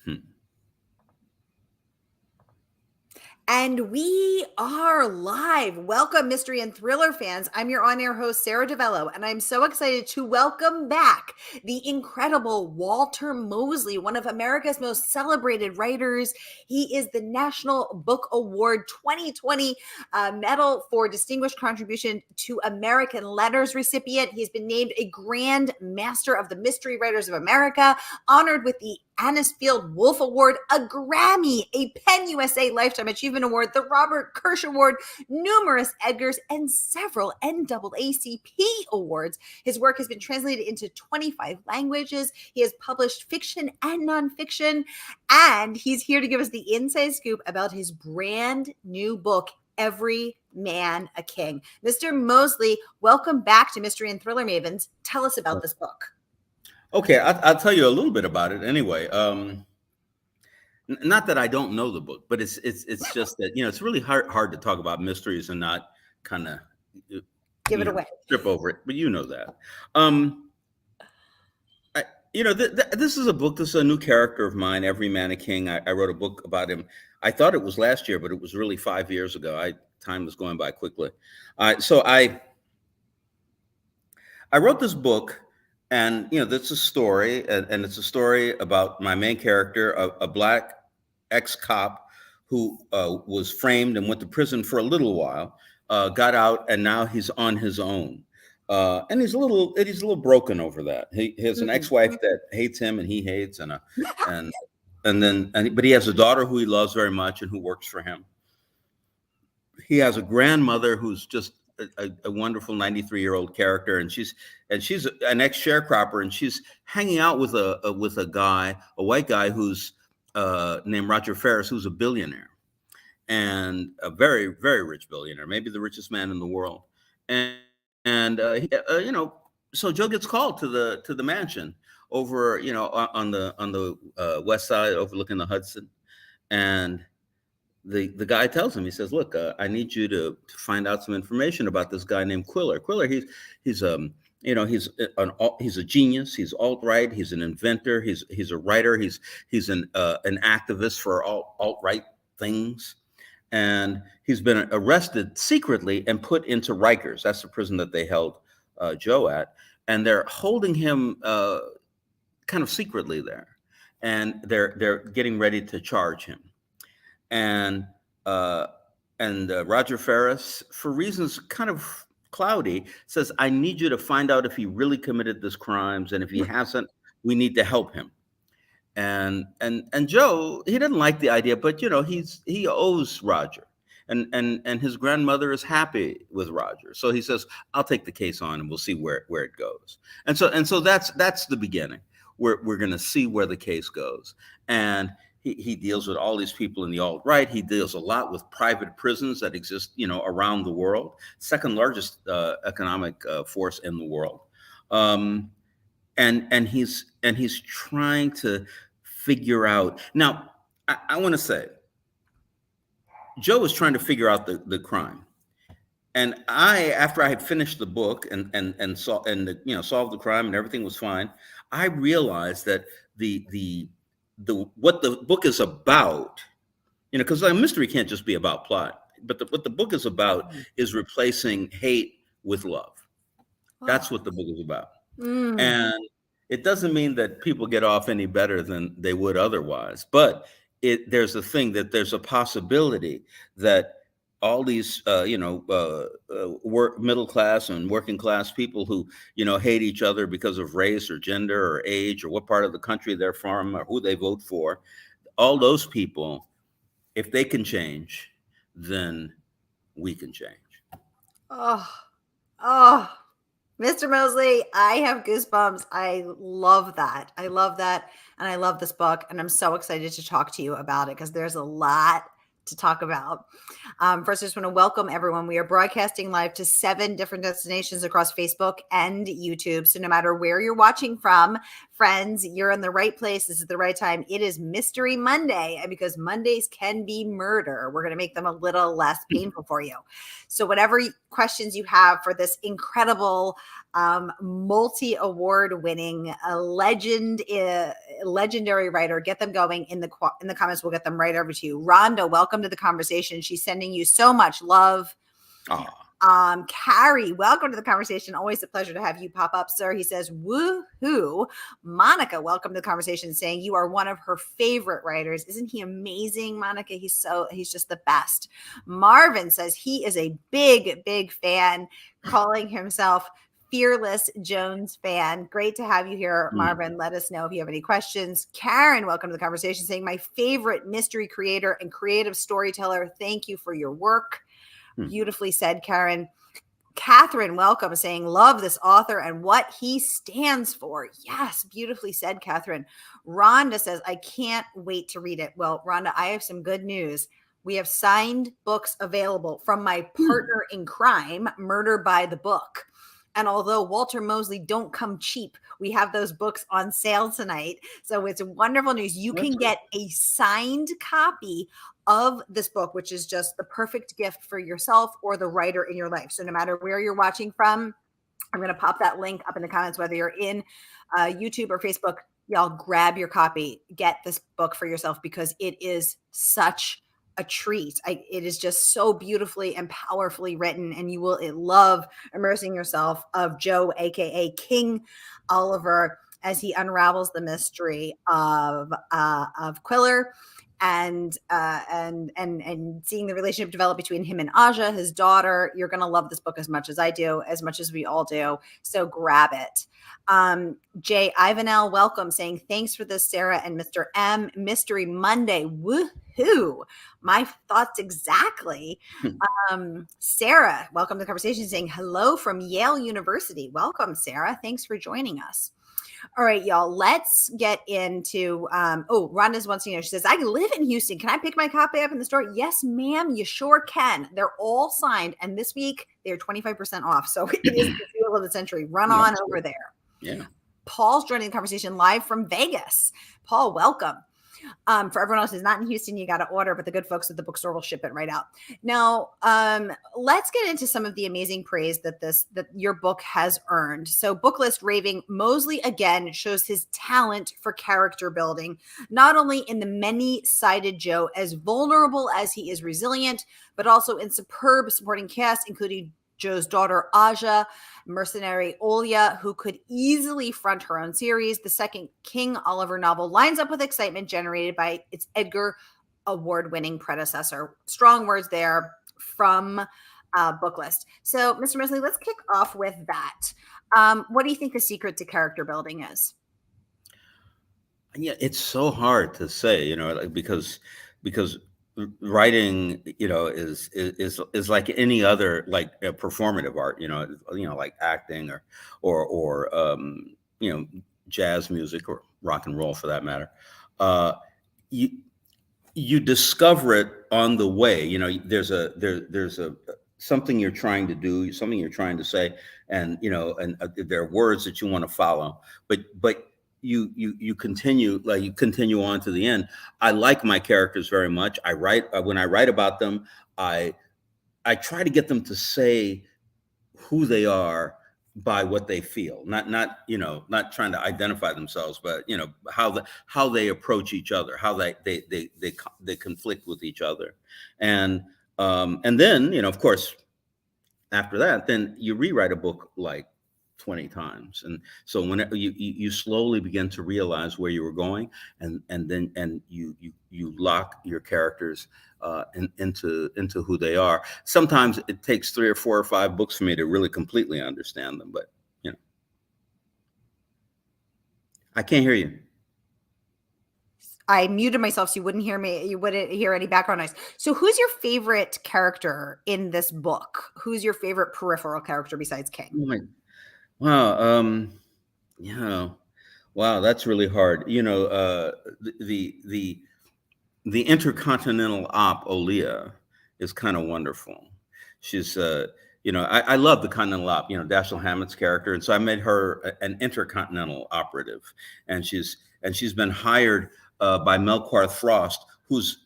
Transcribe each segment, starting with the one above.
Hmm. And we are live. Welcome, mystery and thriller fans. I'm your on-air host, Sara DiVello, and I'm so excited to welcome back the incredible Walter Mosley, one of America's most celebrated writers. He is the National Book Award 2020 Medal for Distinguished Contribution to American Letters recipient. He's been named a Grand Master of the Mystery Writers of America, honored with the Anisfield Wolf Award, a Grammy, a Penn USA Lifetime Achievement Award, the Robert Kirsch Award, numerous Edgars, and several NAACP awards. His work has been translated into 25 languages. He has published fiction and nonfiction, and he's here to give us the inside scoop about his brand new book, Every Man a King. Mr. Mosley, welcome back to Mystery and Thriller Mavens. Tell us about this book. Okay, I'll tell you a little bit about it anyway. Not that I don't know the book, but it's just that, it's really hard to talk about mysteries and not kind of give it away, trip over it. But you know that. This is a book. This is a new character of mine, Every Man a King. I wrote a book about him. I thought it was last year, but it was really 5 years ago. Time was going by quickly. So I wrote this book. And, that's a story, and it's a story about my main character, a Black ex-cop who was framed and went to prison for a little while, got out, and now he's on his own. And he's a little broken over that. He has an ex-wife that hates him and he hates, but he has a daughter who he loves very much and who works for him. He has a grandmother who's just a wonderful 93-year-old character, and she's an ex-sharecropper, and she's hanging out with a white guy who's named Roger Ferris, who's a billionaire, and a very, very rich billionaire, maybe the richest man in the world. So Joe gets called to the mansion over, on the west side overlooking the Hudson, and the guy tells him, he says, look, I need you to find out some information about this guy named Quiller. Quiller, he's a genius. He's alt-right. He's an inventor. He's a writer. He's an activist for alt-right things. And he's been arrested secretly and put into Rikers. That's the prison that they held Joe at. And they're holding him kind of secretly there. And they're getting ready to charge him. And Roger Ferris, for reasons kind of cloudy, says, I need you to find out if he really committed these crimes, and if he hasn't, we need to help him. And Joe, he didn't like the idea, but he owes Roger, and his grandmother is happy with Roger, so he says, I'll take the case on, and we'll see where it goes. And so that's the beginning. We're going to see where the case goes, and he deals with all these people in the alt-right. He deals a lot with private prisons that exist, around the world. Second largest economic force in the world, and he's trying to figure out. Now, I want to say, Joe was trying to figure out the crime, and after I had finished the book and solved the crime and everything was fine, I realized that what the book is about, because a mystery can't just be about plot, but what the book is about is replacing hate with love. That's what the book is about. And it doesn't mean that people get off any better than they would otherwise, but there's a possibility that all these middle class and working class people who hate each other because of race or gender or age or what part of the country they're from or who they vote for, all those people, if they can change, then we can change. Oh, Mr. Mosley, I have goosebumps. I love that. And I love this book, and I'm so excited to talk to you about it because there's a lot to talk about. First, I just want to welcome everyone. We are broadcasting live to 7 different destinations across Facebook and YouTube. So no matter where you're watching from friends, you're in the right place. This is the right time. It is Mystery Monday. And because Mondays can be murder, we're going to make them a little less painful for you. So whatever questions you have for this incredible, multi-award-winning, legendary writer, get them going in the comments. We'll get them right over to you. Rhonda, welcome to the conversation. She's sending you so much love. Carrie, welcome to the conversation. Always a pleasure to have you pop up, sir. He says, woohoo. Monica, welcome to the conversation, saying you are one of her favorite writers. Isn't he amazing, Monica? He's just the best. Marvin says he is a big fan, calling himself Fearless Jones fan. Great to have you here, Marvin. Let us know if you have any questions. Karen, welcome to the conversation, saying my favorite mystery creator and creative storyteller. Thank you for your work. Beautifully said, Karen. Catherine, welcome, saying love this author and what he stands for. Yes, beautifully said, Catherine. Rhonda says, I can't wait to read it. Well, Rhonda, I have some good news. We have signed books available from my partner in crime, Murder by the Book. And although Walter Mosley don't come cheap, we have those books on sale tonight. So it's wonderful news. You can get a signed copy of this book, which is just the perfect gift for yourself or the writer in your life. So no matter where you're watching from, I'm going to pop that link up in the comments, whether you're in YouTube or Facebook, y'all grab your copy, get this book for yourself because it is such a treat. It is just so beautifully and powerfully written, and you will love immersing yourself of Joe, aka King Oliver, as he unravels the mystery of Quiller and seeing the relationship develop between him and Aja, his daughter. You're going to love this book as much as I do, as much as we all do. So grab it. Jay Ivanel, welcome, saying thanks for this, Sarah and Mr. M. Mystery Monday. Woohoo! My thoughts exactly. Sarah, welcome to the conversation, saying hello from Yale University. Welcome, Sarah. Thanks for joining us. All right, y'all, let's get into, Rhonda's wants to know, she says, I live in Houston. Can I pick my copy up in the store? Yes, ma'am, you sure can. They're all signed. And this week they're 25% off. So it is the deal of the century. Run on over there. Yeah. Paul's joining the conversation live from Vegas. Paul, welcome. For everyone else who's not in Houston, you got to order, but the good folks at the bookstore will ship it right out. Now, let's get into some of the amazing praise that your book has earned. So Booklist raving, Mosley again shows his talent for character building, not only in the many-sided Joe, as vulnerable as he is resilient, but also in superb supporting cast, including Joe's daughter, Aja, mercenary Olia, who could easily front her own series. The second King Oliver novel lines up with excitement generated by its Edgar Award-winning predecessor. Strong words there from Booklist. So, Mr. Mosley, let's kick off with that. What do you think the secret to character building is? Yeah, it's so hard to say, because writing, is like any other, like performative art, like acting or jazz music or rock and roll for that matter. You discover it on the way. There's a something you're trying to do, something you're trying to say, and there are words that you want to follow, but you continue on to the end. I like my characters very much. When I write about them, I try to get them to say who they are by what they feel, not trying to identify themselves, but how they approach each other, how they conflict with each other, and then of course after that, then you rewrite a book like 20 times. And so when you slowly begin to realize where you were going, and then you lock your characters into who they are. Sometimes it takes 3 or 4 or 5 books for me to really completely understand them, but I can't hear you. I muted myself so you wouldn't hear me. You wouldn't hear any background noise. So who's your favorite character in this book? Who's your favorite peripheral character besides King? Wow. Wow, that's really hard. The intercontinental op Olia is kind of wonderful. She's I love the Continental Op, Dashiell Hammett's character, and so I made her an intercontinental operative, and she's been hired by Melquart Frost, who's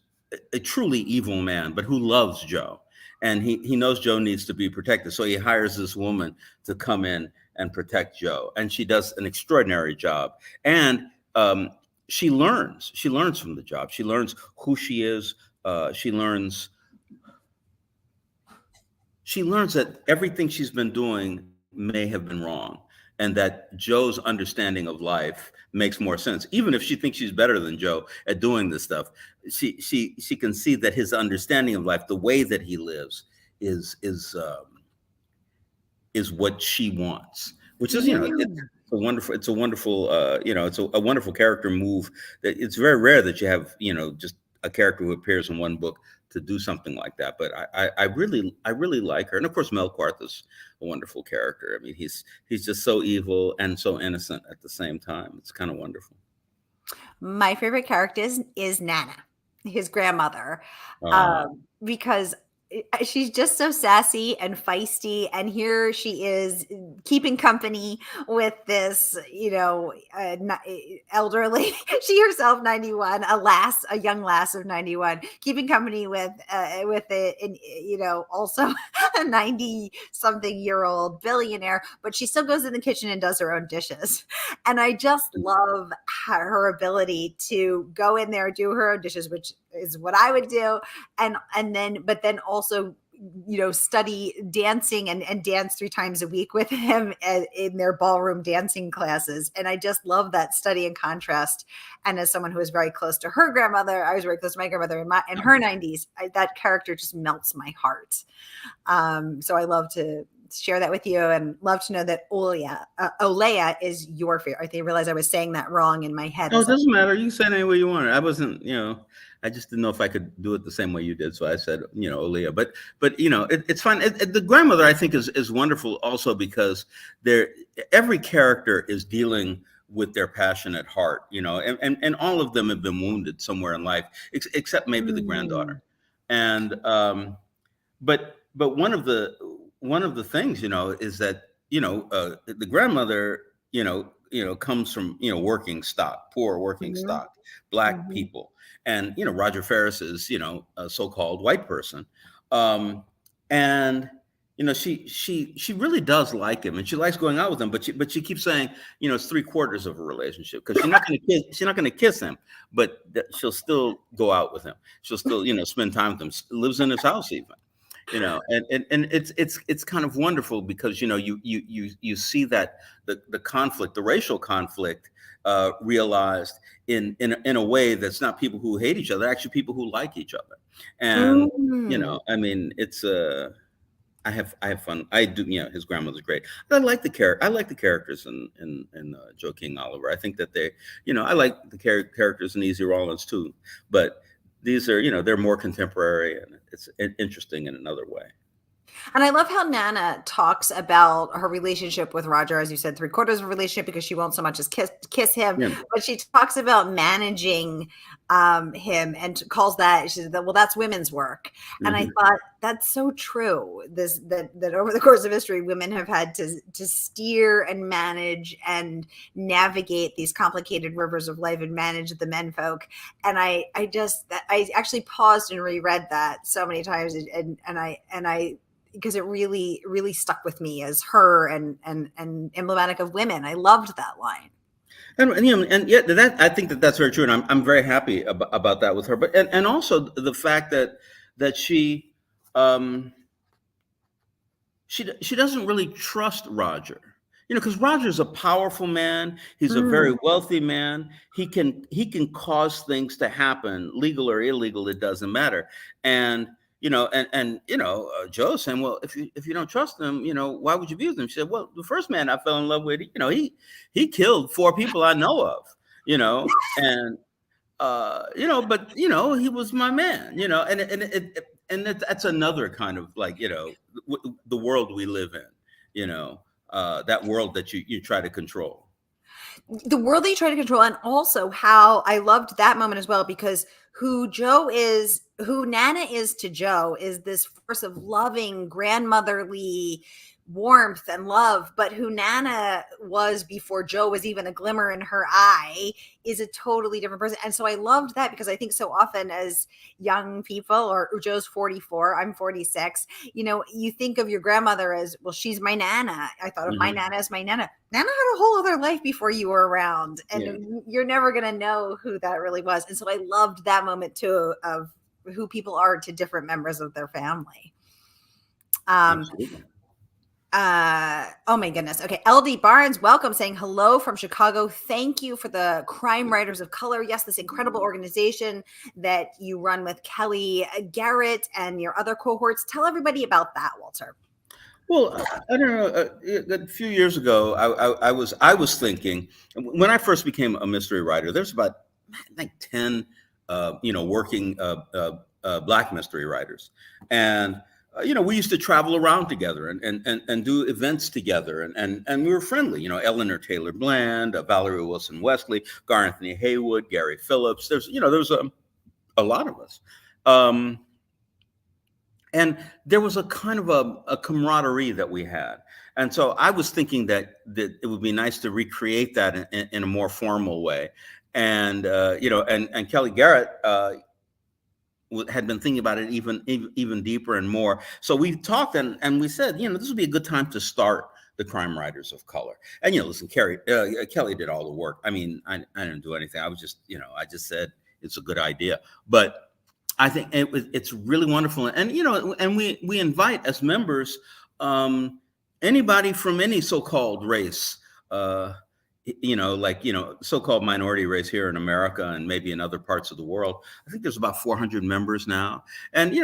a truly evil man, but who loves Joe, and he knows Joe needs to be protected, so he hires this woman to come in and protect Joe, and she does an extraordinary job, and she learns from the job. She learns who she is. She learns that everything she's been doing may have been wrong, and that Joe's understanding of life makes more sense. Even if she thinks she's better than Joe at doing this stuff, she can see that his understanding of life, the way that he lives, is what she wants, which is, it's a wonderful character move. That it's very rare that you have, just a character who appears in one book to do something like that. But I really like her. And of course, Melquart is a wonderful character. I mean, he's just so evil and so innocent at the same time. It's kind of wonderful. My favorite character is Nana, his grandmother, because she's just so sassy and feisty, and here she is keeping company with this, elderly, she herself 91, a young lass of 91, keeping company with it, also a 90-something-year-old billionaire, but she still goes in the kitchen and does her own dishes. And I just love her ability to go in there, do her own dishes, which is what I would do, but then also study dancing and dance 3 times a week with him in their ballroom dancing classes. And I just love that study and contrast. And as someone who was very close to her grandmother, I was very close to my grandmother in her 90s. That character just melts my heart. So I love to share that with you, and love to know that Olea is your favorite. I think I realized I was saying that wrong in my head. Oh, it doesn't matter. You can say it any way you want. I wasn't, I just didn't know if I could do it the same way you did. So I said, Olea. But it's fine. The grandmother, I think, is wonderful also because every character is dealing with their passion at heart, and all of them have been wounded somewhere in life, except maybe the granddaughter. And but one of the things, is that the grandmother, comes from working stock, poor working stock, Black people, and Roger Ferris is a so-called white person, and she really does like him, and she likes going out with him, but she keeps saying it's 3/4 of a relationship, because she's not going to kiss him, but she'll still go out with him, she'll still spend time with him, lives in his house even. And it's kind of wonderful because you see that the conflict, the racial conflict, realized in a way that's not people who hate each other, actually people who like each other. And I mean, it's I have fun. I do. His grandmother's great. I like the characters in Joe King Oliver. I think that they, I like the characters in Easy Rawlins too, but these are, they're more contemporary, and it's interesting in another way. And I love how Nana talks about her relationship with Roger, as you said, 3/4 of a relationship, because she won't so much as kiss him, but she talks about managing him and calls that, she said, well, that's women's work. And I thought that's so true. That over the course of history, women have had to steer and manage and navigate these complicated rivers of life and manage the menfolk. And I actually paused and reread that so many times, and I because it really, really stuck with me as her and emblematic of women. I loved that line. And yet that, I think that's very true, and I'm very happy about that with her. But and also the fact that she doesn't really trust Roger, because Roger's a powerful man. He's a very wealthy man. He can cause things to happen, legal or illegal, it doesn't matter. And Joe's saying, well, if you don't trust him, why would you be with him? She said, well, the first man I fell in love with, he killed 4 people I know of, and but he was my man, and that's another kind of like, the world we live in, that world that you try to control. the world that you try to control, and also how I loved that moment as well, because who Nana is to Joe is this force of loving, grandmotherly warmth and love, but who Nana was before Joe was even a glimmer in her eye is a totally different person. And so I loved that, because I think so often as young people, or Joe's 44, I'm 46, you think of your grandmother as, well, she's my Nana. I thought of my Nana as my Nana. Nana had a whole other life before you were around, and you're never going to know who that really was. And so I loved that moment too, of who people are to different members of their family. Absolutely. Oh my goodness. Okay. LD Barnes, welcome, saying hello from Chicago. Thank you for the Crime Writers of Color. Yes, this incredible organization that you run with Kelly Garrett and your other cohorts. Tell everybody about that, Walter. Well, I don't know. A few years ago, I was thinking, when I first became a mystery writer, there's about like 10 working Black mystery writers, and we used to travel around together and do events together, and we were friendly. Eleanor Taylor Bland, Valerie Wilson Wesley, Gar Anthony Haywood, Gary Phillips. There's a lot of us. And there was a kind of a camaraderie that we had. And so I was thinking that it would be nice to recreate that in a more formal way. And, and Kelly Garrett had been thinking about it even deeper and more. So we talked and we said, this would be a good time to start the Crime Writers of Color. And, listen, Kelly did all the work. I mean, I didn't do anything. I was just, I just said it's a good idea. But I think it's really wonderful, and and we invite as members anybody from any so-called race, so-called minority race here in America and maybe in other parts of the world. I think there's about 400 members now, and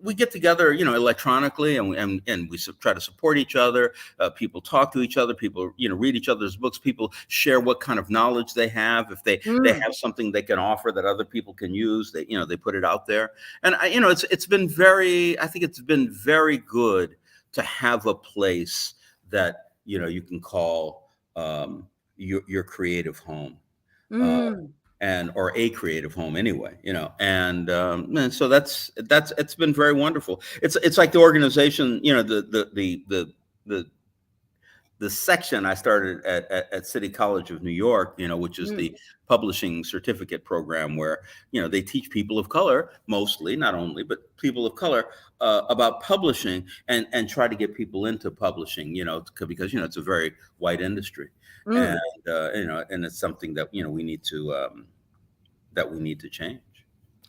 we get together, electronically, and we try to support each other. People talk to each other. People, read each other's books. People share what kind of knowledge they have. If they have something they can offer that other people can use, they put it out there. And I think it's been very good to have a place that you can call your creative home. Or a creative home anyway, and so that's it's been very wonderful. It's like the organization, the section I started at City College of New York, which is the publishing certificate program, where they teach people of color, mostly, not only, but people of color, about publishing and try to get people into publishing, because it's a very white industry. And and it's something that we need to change.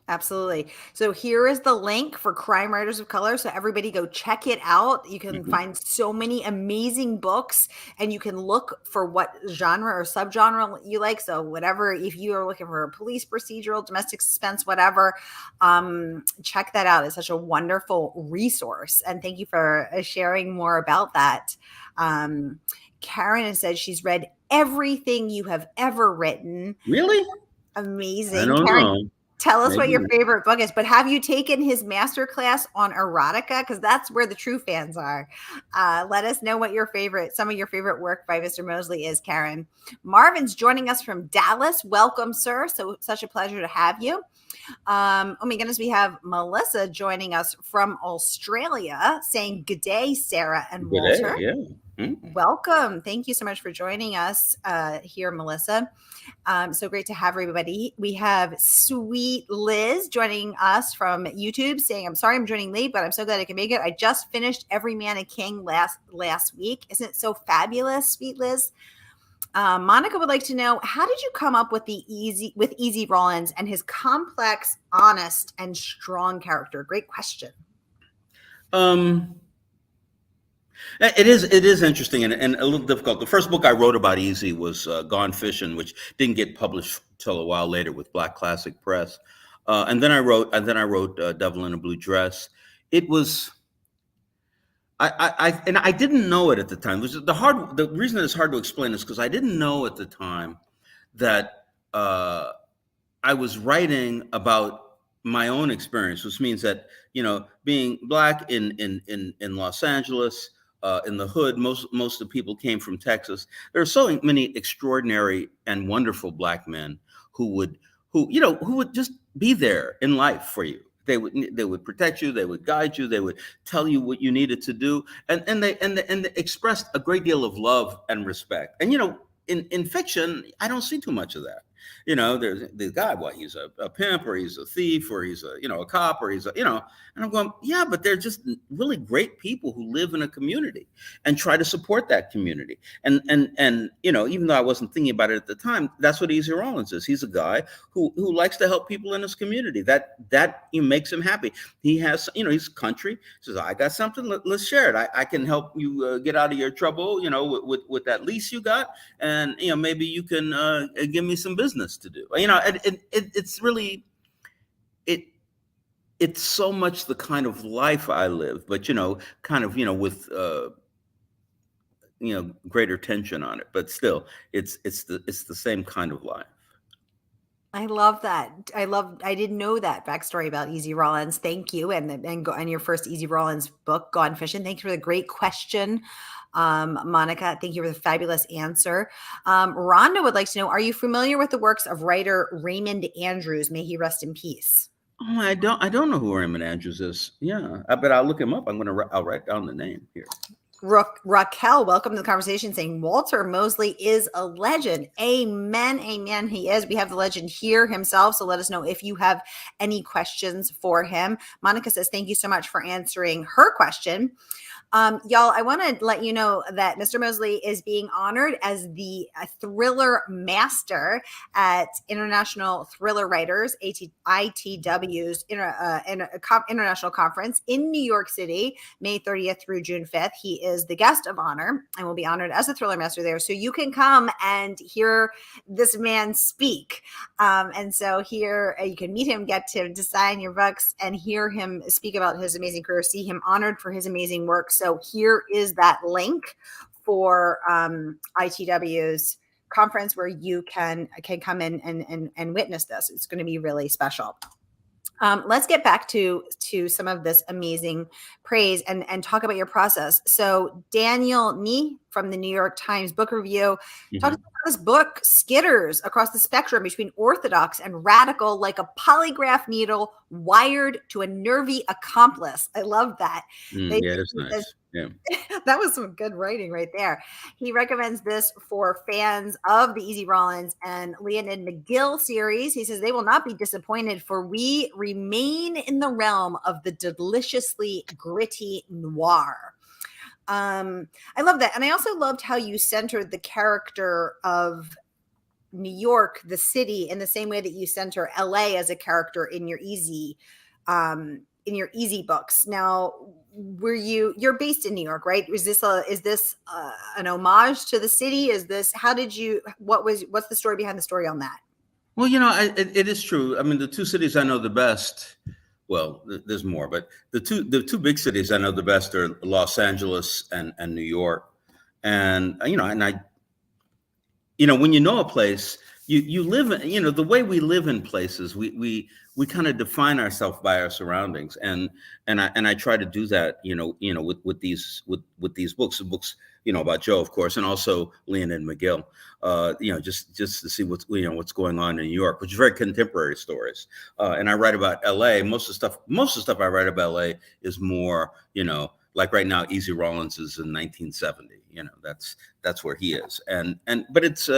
Absolutely. So here is the link for Crime Writers of Color. So everybody go check it out. You can find so many amazing books, and you can look for what genre or subgenre you like. So whatever, if you are looking for a police procedural, domestic suspense, whatever, check that out. It's such a wonderful resource. And thank you for sharing more about that. Karen has said she's read everything you have ever written. Really? Amazing. I don't Karen, know. tell us what your favorite book is, but have you taken his masterclass on erotica? Because that's where the true fans are. Let us know what some of your favorite work by Mr. Mosley is, Karen. Marvin's joining us from Dallas. Welcome, sir. So such a pleasure to have you. Oh my goodness, we have Melissa joining us from Australia, saying good day, Sarah and Walter. Yeah. Welcome. Thank you so much for joining us here, Melissa. So great to have everybody. We have Sweet Liz joining us from YouTube, saying, I'm sorry I'm joining late, but I'm so glad I can make it. I just finished Every Man a King last week. Isn't it so fabulous, Sweet Liz? Monica would like to know, how did you come up with Easy Rawlins and his complex, honest, and strong character? Great question. It is interesting and a little difficult. The first book I wrote about Easy was Gone Fishing, which didn't get published till a while later with Black Classic Press. And then I wrote Devil in a Blue Dress. It was I didn't know it at the time. The reason it's hard to explain is because I didn't know at the time that I was writing about my own experience, which means that being Black in Los Angeles, in the hood. Most of the people came from Texas. There are so many extraordinary and wonderful Black men who would just be there in life for you. They would protect you. They would guide you. They would tell you what you needed to do, and they expressed a great deal of love and respect. And in fiction, I don't see too much of that. There's the guy, what, he's a pimp, or he's a thief, or he's a cop, or and I'm going, yeah, but they're just really great people who live in a community and try to support that community. And even though I wasn't thinking about it at the time, that's what Easy Rawlins is. He's a guy who likes to help people in his community. That makes him happy. He has, he's country. He says, I got something, let's share it. I can help you get out of your trouble, with that lease you got. And, maybe you can give me some business to do. It's really, it's so much the kind of life I live, but with greater tension on it. But still, it's the same kind of life. I love that. I didn't know that backstory about Easy Rawlins. Thank you. And your first Easy Rawlins book, Gone Fishing. Thank you for the great question, Monica. Thank you for the fabulous answer. Rhonda would like to know, are you familiar with the works of writer Raymond Andrews? May he rest in peace. Oh, I don't know who Raymond Andrews is. Yeah, but I'll look him up. I'll write down the name here. Raquel, welcome to the conversation, saying Walter Mosley is a legend. Amen. Amen. He is. We have the legend here himself. So let us know if you have any questions for him. Monica says, thank you so much for answering her question. Y'all, I want to let you know that Mr. Mosley is being honored as the thriller master at International Thriller Writers, ITW's International Conference in New York City, May 30th through June 5th. He is the guest of honor and will be honored as a thriller master there. So you can come and hear this man speak. And so here you can meet him, get to sign your books, and hear him speak about his amazing career, see him honored for his amazing work. So here is that link for ITW's conference where you can come in and witness this. It's going to be really special. Let's get back to some of this amazing praise and talk about your process. So Daniel Nee from the New York Times Book Review talks about this book skitters across the spectrum between orthodox and radical like a polygraph needle wired to a nervy accomplice. I love that. Yeah, that's nice. Yeah. That was some good writing right there. He recommends this for fans of the Easy Rawlins and Leonid McGill series. He says they will not be disappointed, for we remain in the realm of the deliciously gritty noir. I love that. And I also loved how you centered the character of New York, the city, in the same way that you center LA as a character in your Easy books. Now, you're based in New York, right? Is this an homage to the city? What's the story behind the story on that? Well, it is true. I mean, the two cities I know the best, well, there's more, but the two big cities I know the best are Los Angeles and New York. And, when you know a place, you live in, the way we live in places, we kind of define ourselves by our surroundings. And I try to do that, with these books, about Joe, of course, and also Leonid McGill, just to see what's going on in New York, which is very contemporary stories. And I write about LA. Most of the stuff I write about LA is more, like right now, Easy Rawlins is in 1970. That's where he is. But it's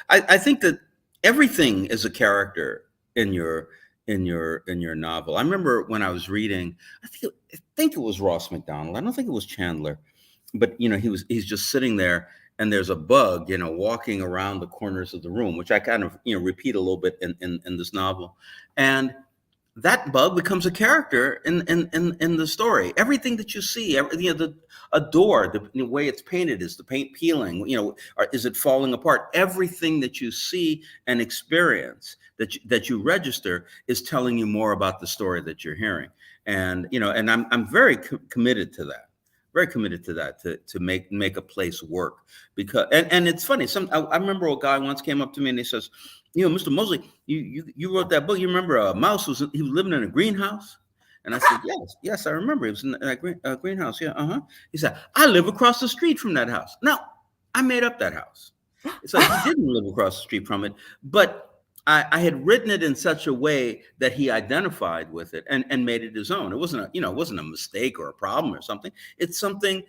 I think that everything is a character in your novel. I remember when I was reading, I think it was Ross McDonald. I don't think it was Chandler, but he's just sitting there, and there's a bug, walking around the corners of the room, which I kind of repeat a little bit in this novel, and that bug becomes a character in the story. Everything that you see, a door, the way it's painted, is the paint peeling, or is it falling apart? Everything that you see and experience that you register is telling you more about the story that you're hearing. And and I'm very committed to that. Very committed to that, to make a place work, because and it's funny. I remember a guy once came up to me and he says, Mr. Mosley, you wrote that book. You remember a mouse was living in a greenhouse? And I said, yes, I remember. It was in that greenhouse. Yeah, uh-huh. He said, I live across the street from that house. Now, I made up that house. So he didn't live across the street from it, but I had written it in such a way that he identified with it and made it his own. It wasn't it wasn't a mistake or a problem or something. It's something,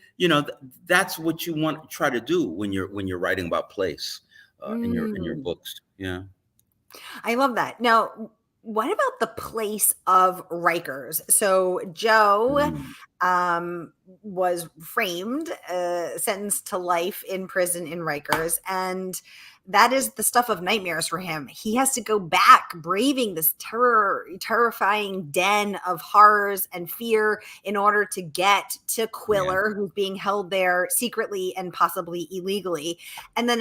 that's what you want to try to do when you're writing about place in your books. Yeah. I love that. Now, what about the place of Rikers? So Joe was framed, sentenced to life in prison in Rikers, and that is the stuff of nightmares for him. He has to go back, braving this terrifying den of horrors and fear in order to get to Quiller, who's being held there secretly and possibly illegally. And then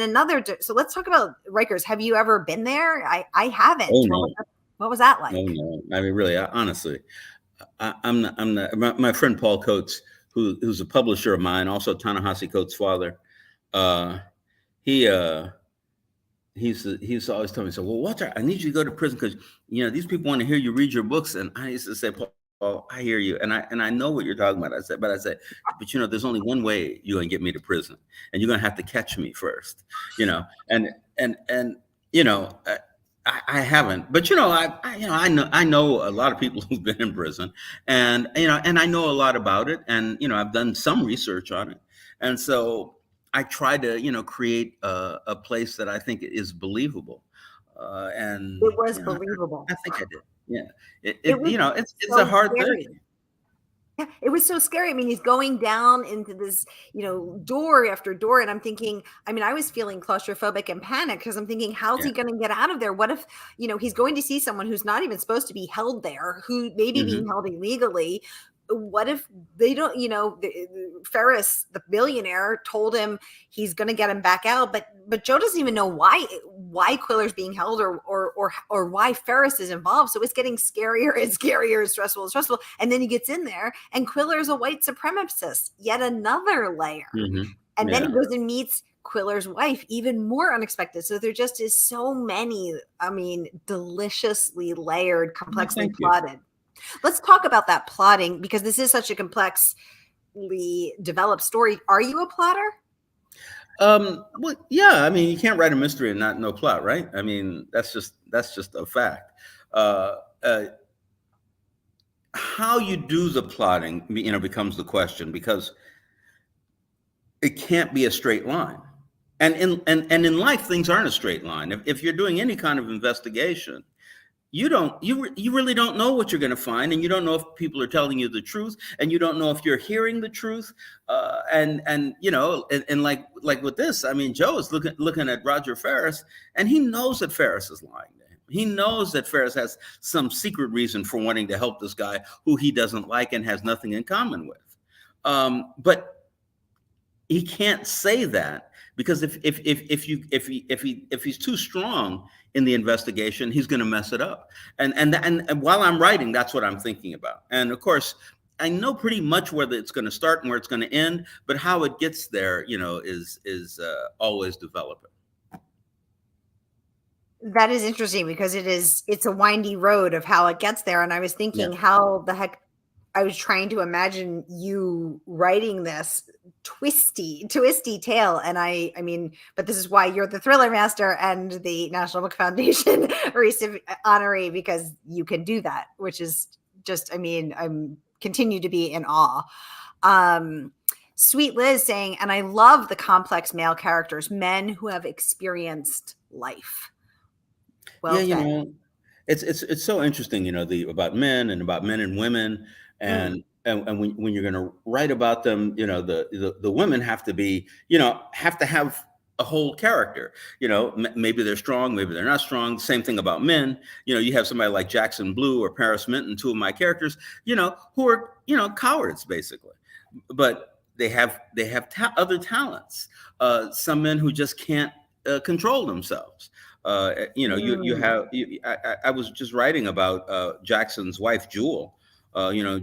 so let's talk about Rikers. Have you ever been there? I haven't. Oh, no. What was that like? No. I mean, really, honestly, I'm not. My friend Paul Coates, who's a publisher of mine, also Ta-Nehisi Coates' father. He's always telling me, so, well, Walter, I need you to go to prison because these people want to hear you read your books. And I used to say, Paul, I hear you, and I know what you're talking about. I said, but there's only one way you're gonna get me to prison, and you're gonna have to catch me first, I haven't, but I know a lot of people who've been in prison, and I know a lot about it, and I've done some research on it, and so I try to create a place that I think is believable, and it was believable. I think I did. Yeah, it's so a hard thing. Yeah, it was so scary. I mean, he's going down into this, door after door. And I'm thinking, I was feeling claustrophobic and panic because I'm thinking, how's he going to get out of there? What if, he's going to see someone who's not even supposed to be held there, who may be being held illegally. What if they don't, Ferris, the billionaire, told him he's going to get him back out, but Joe doesn't even know why Quiller's being held or why Ferris is involved. So it's getting scarier and scarier and stressful. And then he gets in there and Quiller's a white supremacist, yet another layer. And then he goes and meets Quiller's wife, even more unexpected. So there just is so many, deliciously layered, complexly plotted. Let's talk about that plotting, because this is such a complexly developed story. Are you a plotter? Well, yeah. You can't write a mystery and not know plot, right? That's just a fact. How you do the plotting, becomes the question, because it can't be a straight line. And in life, things aren't a straight line. If you're doing any kind of investigation, you really don't know what you're going to find, and you don't know if people are telling you the truth, and you don't know if you're hearing the truth. And like with this, Joe is looking at Roger Ferris, and he knows that Ferris is lying to him. He knows that Ferris has some secret reason for wanting to help this guy who he doesn't like and has nothing in common with. But he can't say that, because if he's too strong in the investigation, he's going to mess it up. And while I'm writing, that's what I'm thinking about. And of course, I know pretty much where it's going to start and where it's going to end, but how it gets there, is always developing. That is interesting, because it's a windy road of how it gets there. And I was thinking, how the heck, I was trying to imagine you writing this twisty tale. And but this is why you're the Thriller Master and the National Book Foundation honoree, because you can do that, which is just, I'm continue to be in awe. Sweet Liz saying, and I love the complex male characters, men who have experienced life. Well, yeah, it's so interesting, about men and women. And when you're going to write about them, the women have to be, have to have a whole character. Maybe they're strong, maybe they're not strong. Same thing about men. You have somebody like Jackson Blue or Paris Minton, two of my characters, who are, cowards basically, but they have other talents. Some men who just can't control themselves. I was just writing about Jackson's wife, Jewel.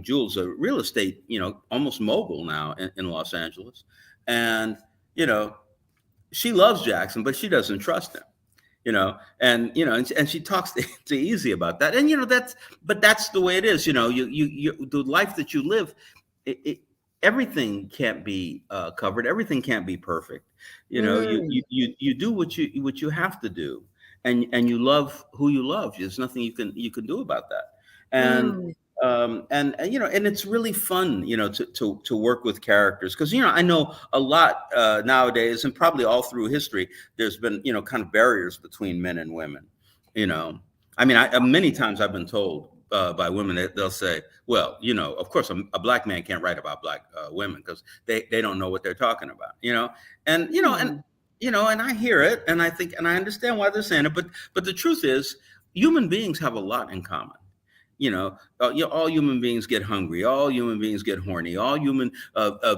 Jewel's a real estate, almost mogul now in Los Angeles. And, she loves Jackson, but she doesn't trust him. and she talks to Easy about that, and that's the way it is. You the life that you live, everything can't be covered, everything can't be perfect. Mm, You do what you have to do, and you love who you love. There's nothing you can do about that. and mm, and it's really fun, to work with characters, because I know a lot nowadays, and probably all through history, there's been kind of barriers between men and women. you know I mean, many times I've been told by women that they'll say, well, of course a black man can't write about black women because they don't know what they're talking about. And mm, and I hear it, and I think, and I understand why they're saying it, but the truth is, human beings have a lot in common. All human beings get hungry. All human beings get horny. All human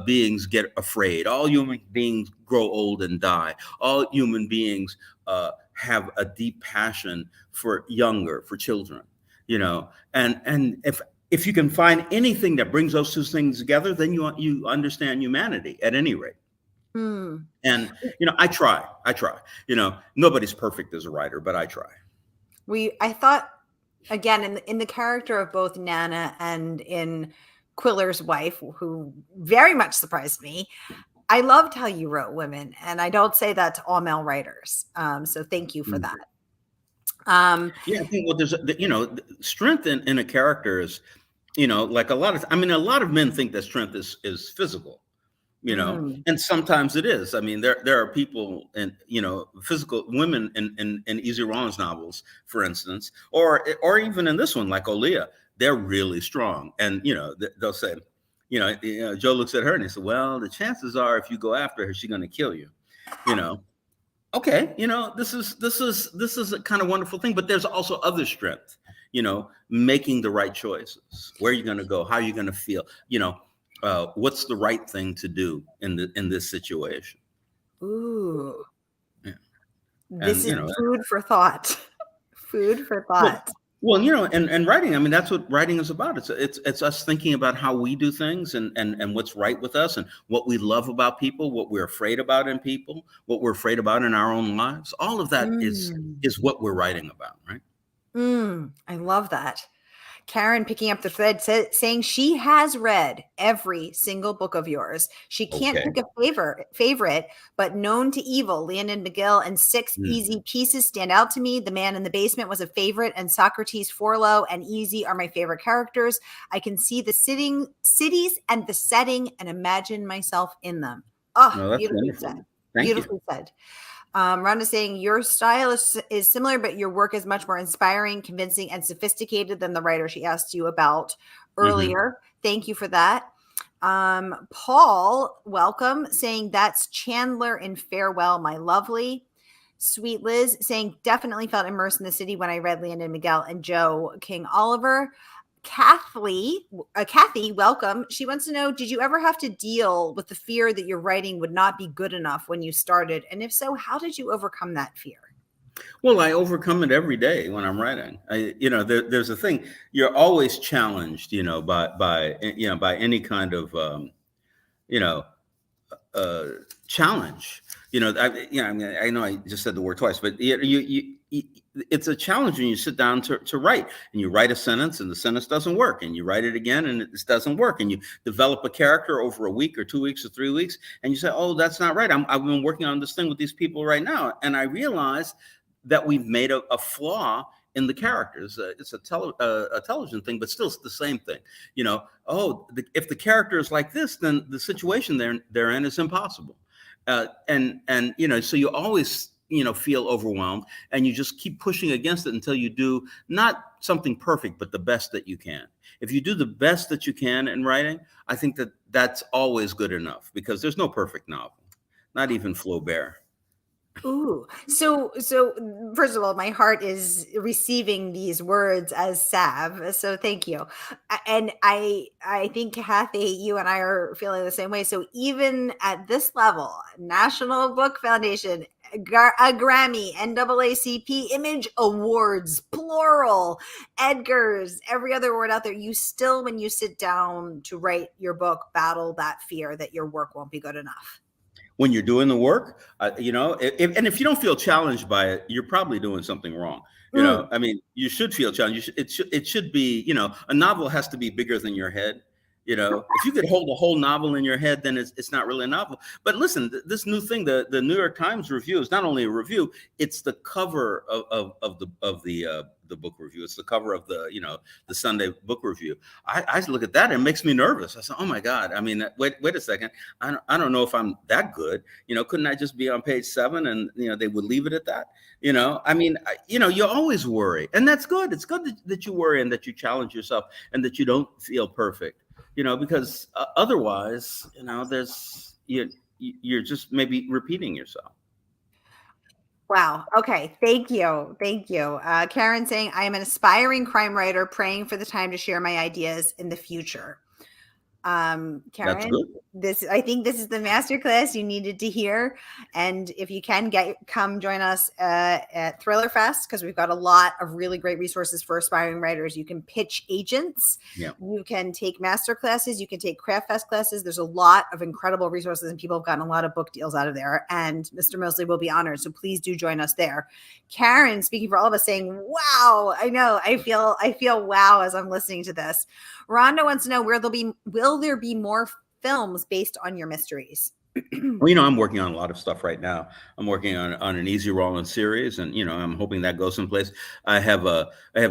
beings get afraid. All human beings grow old and die. All human beings have a deep passion for children. And if you can find anything that brings those two things together, then you understand humanity at any rate. mm. And I try. Nobody's perfect as a writer, but I try. I thought, again, in the character of both Nana and in Quiller's wife, who very much surprised me, I loved how you wrote women, and I don't say that to all male writers. So thank you for Mm. that. Um, Yeah, I think, well, there's strength in a character is, like a lot of men think that strength is physical, mm, and sometimes it is. I mean, there are people, and physical women in Easy Rawlins novels, for instance, or even in this one, like Olia, they're really strong, and they'll say, Joe looks at her and he said, well, the chances are, if you go after her, she's going to kill you. you know okay, this is a kind of wonderful thing, but there's also other strength, making the right choices, where you're going to go, how you're going to feel, what's the right thing to do in this situation. ooh, Yeah. this and is food for thought. Food for well, thought. and writing, I mean, that's what writing is about. It's us thinking about how we do things, and what's right with us, and what we love about people, what we're afraid about in people, what we're afraid about in our own lives. All of that is Mm, is what we're writing about, right? I love that. Karen picking up the thread, saying she has read every single book of yours. She can't Okay. pick a favorite, but Known to Evil, Leonid McGill, and Six Mhm. Easy Pieces stand out to me. The Man in the Basement was a favorite, and Socrates, Forlow, and Easy are my favorite characters. I can see the cities and the setting and imagine myself in them. Oh, No, that's beautifully wonderful. said. Thank you. Beautifully said. Rhonda's saying your style is similar, but your work is much more inspiring, convincing, and sophisticated than the writer she asked you about Hmm. earlier. Thank you for that. Paul, welcome, saying that's Chandler in Farewell, My Lovely. Sweet Liz saying definitely felt immersed in the city when I read Landon Miguel and Joe King Oliver. Kathy, welcome. She wants to know, did you ever have to deal with the fear that your writing would not be good enough when you started? And if so, how did you overcome that fear? Well, I overcome it every day when I'm writing. There's a thing. You're always challenged, by any kind of you know uh, challenge. I mean, I know I just said the word twice, but it's a challenge when you sit down to write, and you write a sentence and the sentence doesn't work, and you write it again and it just doesn't work, and you develop a character over a week or 2 weeks or 3 weeks, and you say, oh, that's not right. I've been working on this thing with these people right now, and I realize that we've made a flaw in the characters. It's a television thing, but still it's the same thing. If the character is like this, then the situation they're in is impossible. And so you always feel overwhelmed, and you just keep pushing against it until you do not something perfect, but the best that you can. If you do the best that you can in writing, I think that that's always good enough, because there's no perfect novel, not even Flaubert. Ooh, so first of all, my heart is receiving these words as salve. So thank you. And I think Kathy, you and I are feeling the same way. So even at this level, National Book Foundation, a Grammy, NAACP, Image Awards, plural, Edgars, every other word out there, you still, when you sit down to write your book, battle that fear that your work won't be good enough. when you're doing the work, and if you don't feel challenged by it, you're probably doing something wrong. Mm. I mean, you should feel challenged. It should be, a novel has to be bigger than your head. If you could hold a whole novel in your head, then it's not really a novel. But listen, this new thing, the New York Times review is not only a review; it's the cover of the book review. It's the cover of the Sunday book review. I look at that and it makes me nervous. I say, oh my God! I mean, wait a second. I don't know if I'm that good. Couldn't I just be on page 7 and they would leave it at that? I mean, you always worry, and that's good. It's good that you worry and that you challenge yourself and that you don't feel perfect. Because otherwise, you're just maybe repeating yourself. Wow. Okay. Thank you. Thank you. Karen saying, I am an aspiring crime writer praying for the time to share my ideas in the future. That's Karen, good. I think this is the masterclass you needed to hear. And if you can come join us at Thriller Fest, because we've got a lot of really great resources for aspiring writers. You can pitch agents. Yeah. You can take master classes. You can take craft fest classes. There's a lot of incredible resources, and people have gotten a lot of book deals out of there. And Mr. Mosley will be honored. So please do join us there. Karen, speaking for all of us, saying, wow, I know, I feel wow as I'm listening to this. Rhonda wants to know will there be more films based on your mysteries? Well, I'm working on a lot of stuff right now. I'm working on an Easy Rolling series, and I'm hoping that goes someplace. I have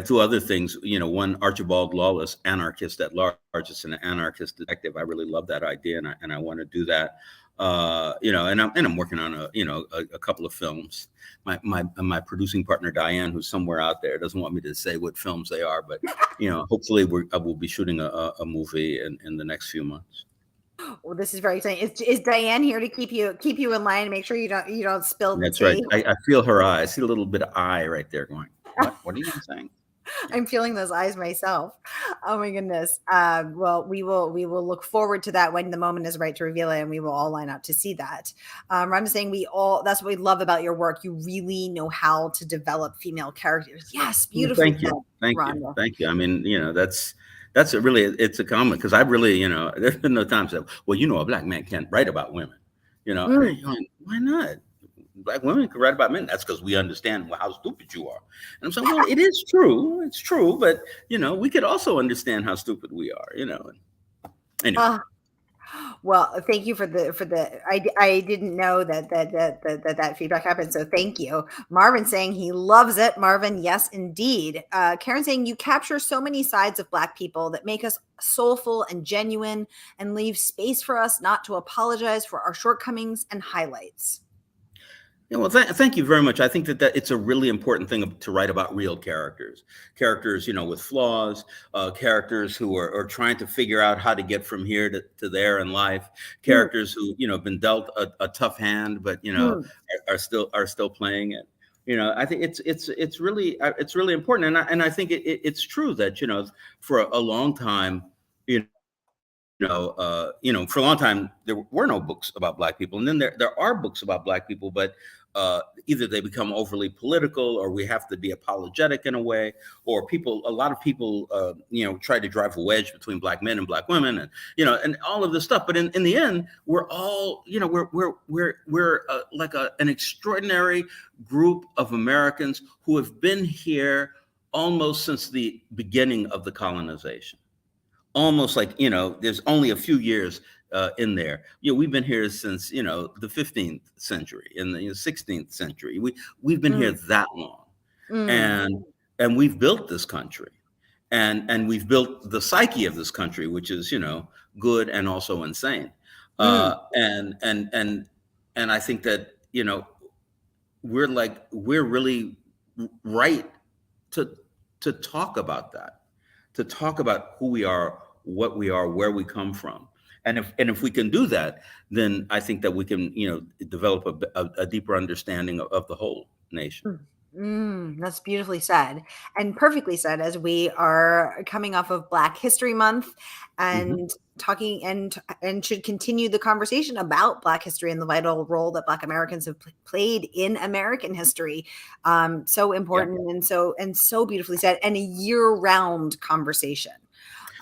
2 other things. One, Archibald Lawless, Anarchist at Large. It's an anarchist detective. I really love that idea, and I want to do that. And I'm working on a couple of films. My producing partner Diane, who's somewhere out there, doesn't want me to say what films they are, but hopefully I will be shooting a movie in the next few months. Well, this is very exciting. Is Diane here to keep you in line and make sure you don't spill the That's tea? right. I feel her eye. I see a little bit of eye right there going, what are you saying? I'm feeling those eyes myself. Oh my goodness. Well, we will look forward to that when the moment is right to reveal it, and we will all line up to see that. Rhonda's saying that's what we love about your work. You really know how to develop female characters. Yes, beautiful. Thank you. Thank you. I mean, that's it's a comment, because I really, there's been no times that, well, a black man can't write about women. Why not? Black women can write about men. That's because we understand how stupid you are. And I'm saying, well, it is true. It's true. But, we could also understand how stupid we are, Anyway. Well, thank you for the. I didn't know that feedback happened. So thank you. Marvin saying he loves it. Marvin, yes, indeed. Karen saying you capture so many sides of Black people that make us soulful and genuine and leave space for us not to apologize for our shortcomings and highlights. Yeah, well, thank you very much. I think that it's a really important thing to write about real characters, with flaws, characters who are trying to figure out how to get from here to there in life, characters who, have been dealt a tough hand, but, are still playing it. I think it's really important. And I think it's true that, for a long time, for a long time, there were no books about Black people. And then there are books about Black people, but either they become overly political, or we have to be apologetic in a way, or a lot of people, try to drive a wedge between Black men and Black women, and, and all of this stuff. But in the end, we're all, we're like an extraordinary group of Americans who have been here almost since the beginning of the colonization. Almost like, there's only a few years in there. We've been here since, the 15th century, in the 16th century. We've been here that long. And we've built this country. And we've built the psyche of this country, which is, good and also insane. And I think that, we're really right to talk about that, to talk about who we are, what we are, where we come from. And if we can do that, then I think that we can, develop a deeper understanding of the whole nation. That's beautifully said, and perfectly said, as we are coming off of Black History Month and talking and should continue the conversation about Black history and the vital role that Black Americans have played in American history. So important and so beautifully said, and a year-round conversation.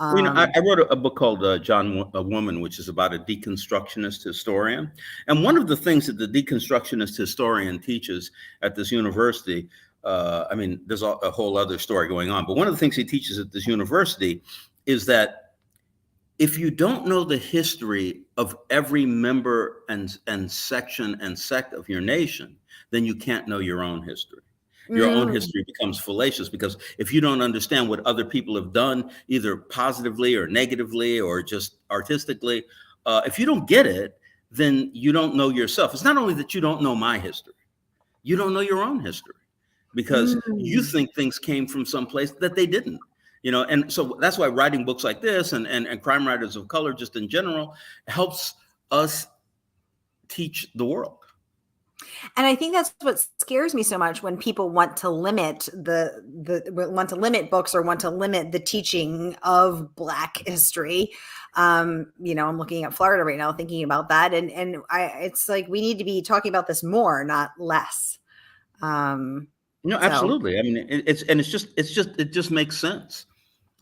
Well, I wrote a book called John a Woman, which is about a deconstructionist historian. And one of the things that the deconstructionist historian teaches at this university, I mean, there's a whole other story going on, but one of the things he teaches at this university is that if you don't know the history of every member and section and sect of your nation, then you can't know your own history. Your own history becomes fallacious, because if you don't understand what other people have done, either positively or negatively or just artistically, if you don't get it, then you don't know yourself. It's not only that you don't know my history, you don't know your own history, because you think things came from someplace that they didn't. And so that's why writing books like this and crime writers of color just in general helps us teach the world. And I think that's what scares me so much when people want to limit want to limit books or want to limit the teaching of Black history. I'm looking at Florida right now, thinking about that, and it's like we need to be talking about this more, not less. Absolutely. I mean, it just makes sense.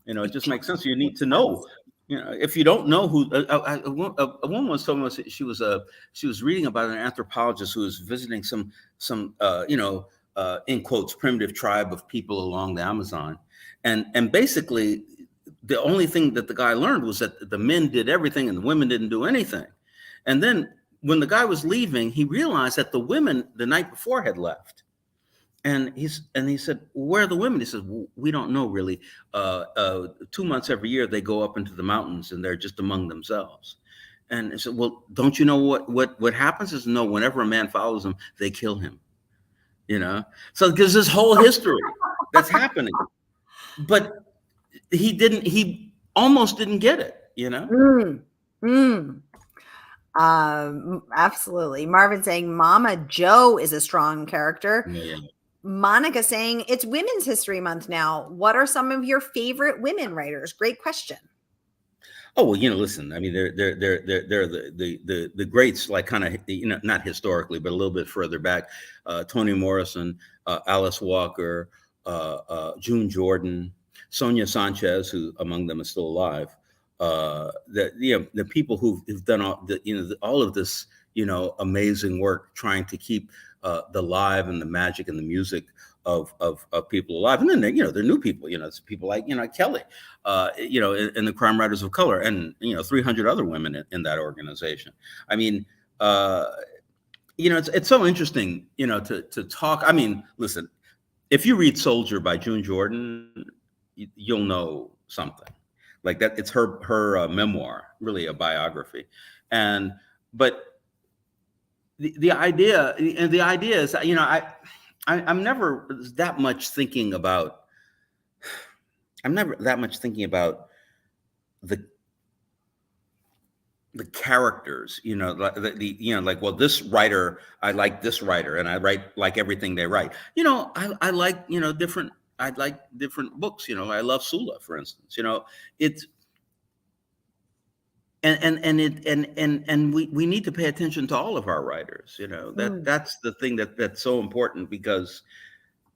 It just makes sense. You need to know. If you don't know who a woman was telling us, she was reading about an anthropologist who was visiting some in quotes primitive tribe of people along the Amazon, and basically the only thing that the guy learned was that the men did everything and the women didn't do anything. And then when the guy was leaving, he realized that the women the night before had left. And he said, "Where are the women?" He said, "We don't know really. 2 months every year they go up into the mountains and they're just among themselves." And I said, "Well, don't you know what happens?" He said, "No. Whenever a man follows them, they kill him." So there's this whole history that's happening, but he almost didn't get it. Absolutely. Marvin saying Mama Joe is a strong character. Yeah. Monica saying it's Women's History Month now. What are some of your favorite women writers? Great question. Oh well, listen. I mean, they're the greats, like kind of not historically, but a little bit further back. Toni Morrison, Alice Walker, June Jordan, Sonia Sanchez, who among them is still alive. The people who've done all of this amazing work trying to keep the live and the magic and the music of people alive. And then they're new people, it's people like Kelly, and the crime writers of color, and 300 other women in that organization. I mean, it's so interesting to talk. I mean, listen, if you read Soldier by June Jordan, you'll know something like that. It's her memoir, really a biography. But the idea is, I'm never that much thinking about the characters, like, well, this writer, I like this writer and I write like everything they write. I like, different books. I love Sula, for instance. It's and we need to pay attention to all of our writers. That's the thing that's so important, because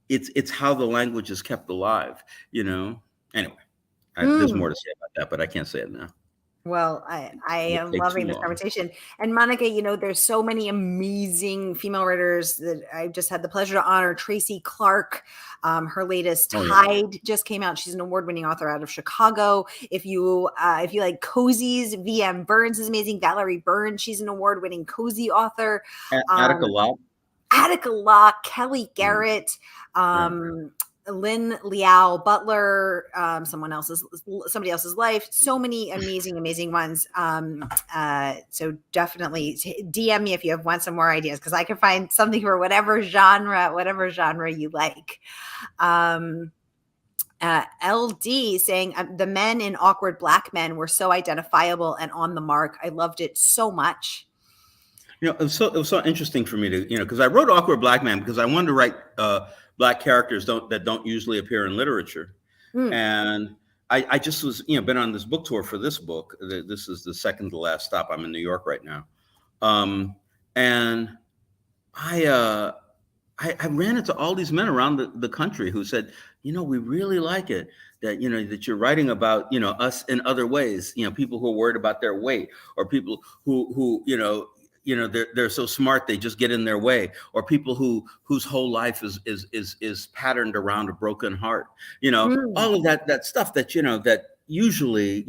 it's how the language is kept alive. Anyway, there's more to say about that, but I can't say it now. Well, I am loving this conversation. And Monica, there's so many amazing female writers that I've just had the pleasure to honor. Tracy Clark, her latest Tide just came out. She's an award-winning author out of Chicago. If you like cozies, V.M. Burns is amazing. Valerie Burns, she's an award-winning cozy author. Attica Locke, Kelly Garrett, Lynn Liao Butler, somebody else's life. So many amazing ones. So definitely DM me if you want some more ideas, because I can find something for whatever genre you like. LD saying the men in Awkward Black Men were so identifiable and on the mark. I loved it so much. It was so interesting for me to, because I wrote Awkward Black Man because I wanted to write Black characters that don't usually appear in literature. And I just was, been on this book tour for this book. This is the second to last stop. I'm in New York right now. And I ran into all these men around the country who said, we really like it that, that you're writing about, us in other ways, people who are worried about their weight, or people who, they're so smart they just get in their way, or people whose whole life is patterned around a broken heart, Mm, all of that stuff that, that usually,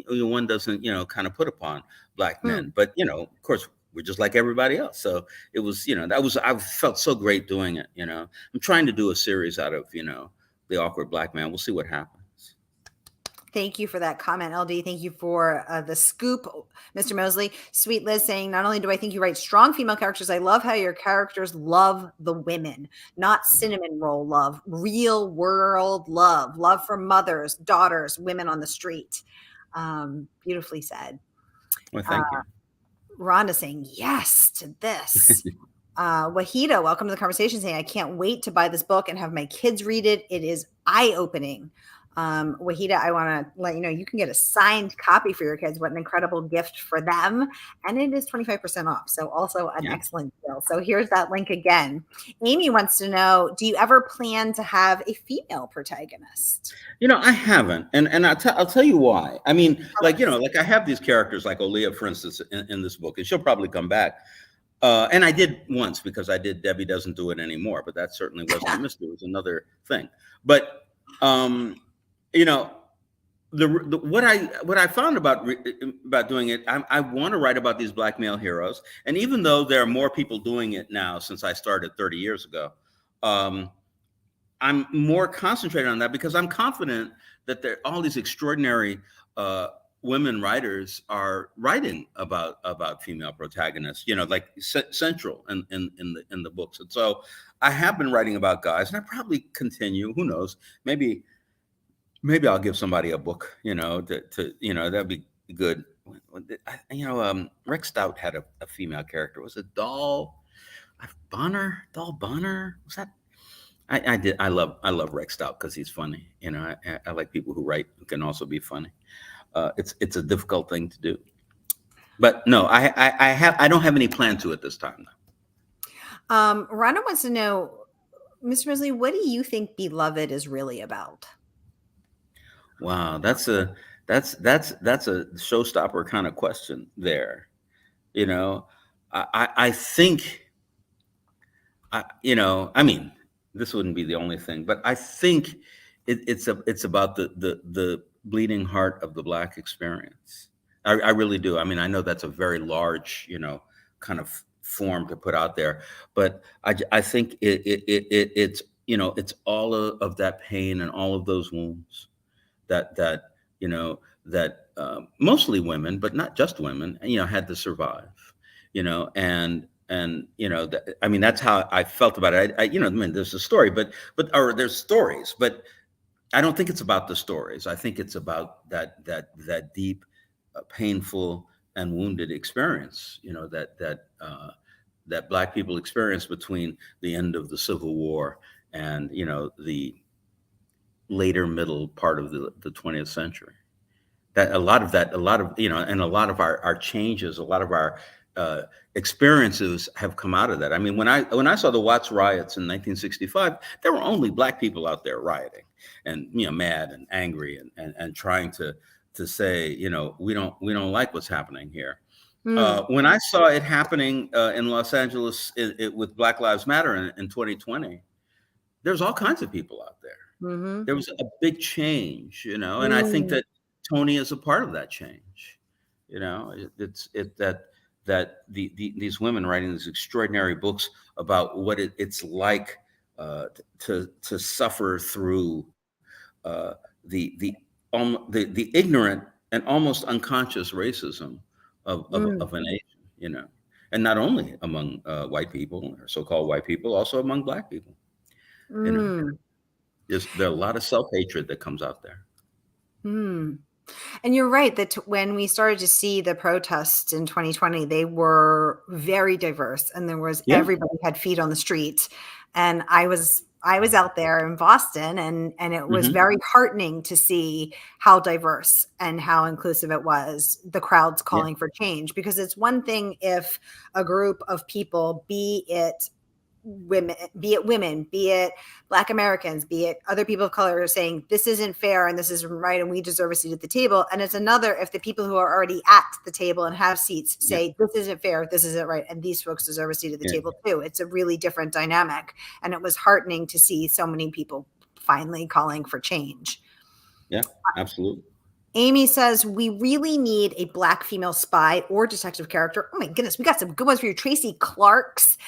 one doesn't, kind of put upon Black mm. men. But, of course, we're just like everybody else. So it was, I felt so great doing it. I'm trying to do a series out of, the awkward Black man. We'll see what happens. Thank you for that comment, LD. Thank you for the scoop, Mr. Mosley. Sweet Liz saying, not only do I think you write strong female characters, I love how your characters love the women, not cinnamon roll love, real world love, love for mothers, daughters, women on the street. Beautifully said. Well, thank you. Rhonda saying yes to this. Wahida, welcome to the conversation, saying, I can't wait to buy this book and have my kids read it. It is eye-opening. Wahida, I want to let you know you can get a signed copy for your kids. What an incredible gift for them. And it is 25% off. So also an excellent deal. So here's that link again. Amy wants to know, do you ever plan to have a female protagonist? I haven't. And I'll tell you why. I mean, like I have these characters like Aaliyah, for instance, in this book, and she'll probably come back. And I did once, because I did Debbie Doesn't Do It Anymore, but that certainly wasn't a mystery. It was another thing. But, what I found about doing it, I want to write about these Black male heroes. And even though there are more people doing it now since I started 30 years ago, I'm more concentrated on that, because I'm confident that there all these extraordinary women writers are writing about female protagonists, like central in the books. And so I have been writing about guys, and I probably continue. Who knows? Maybe I'll give somebody a book, that'd be good. Rex Stout had a female character. Was it Doll Bonner? Was that? I love Rex Stout because he's funny. I like people who write who can also be funny. It's a difficult thing to do, but no, I don't have any plan to at this time. Rhonda wants to know, Mr. Mosley, what do you think Beloved is really about? Wow, that's a showstopper kind of question there. I think, I mean, this wouldn't be the only thing, but I think it's about the bleeding heart of the Black experience. I really do. I mean, I know that's a very large, kind of form to put out there, but I think it's it's all of that pain and all of those wounds that mostly women, but not just women, had to survive, and I mean, that's how I felt about it. I mean, there's a story, or there's stories, but I don't think it's about the stories. I think it's about that deep, painful and wounded experience, that Black people experienced between the end of the Civil War and, the later middle part of the 20th century. That a lot of and a lot of our changes, a lot of our experiences have come out of that. I mean, when I saw the Watts riots in 1965, there were only Black people out there rioting and mad and angry and trying to say, we don't like what's happening here. When I saw it happening in Los Angeles with Black Lives Matter in 2020, there's all kinds of people out there. Mm-hmm. There was a big change, and I think that Tony is a part of that change. It's that these women writing these extraordinary books about what it's like to suffer through the ignorant and almost unconscious racism of a nation, and not only among white people or so-called white people, also among Black people. There are a lot of self-hatred that comes out there. And you're right that when we started to see the protests in 2020, they were very diverse, and everybody had feet on the street. And I was out there in Boston, and it was very heartening to see how diverse and how inclusive it was, the crowds calling for change. Because it's one thing if a group of people, be it women, be it Black Americans, be it other people of color, are saying this isn't fair and this isn't right and we deserve a seat at the table. And it's another if the people who are already at the table and have seats say this isn't fair, this isn't right, and these folks deserve a seat at the table too. It's a really different dynamic, and it was heartening to see so many people finally calling for change. Yeah, absolutely. Amy says, we really need a Black female spy or detective character. Oh my goodness, we got some good ones for you. Tracy Clark's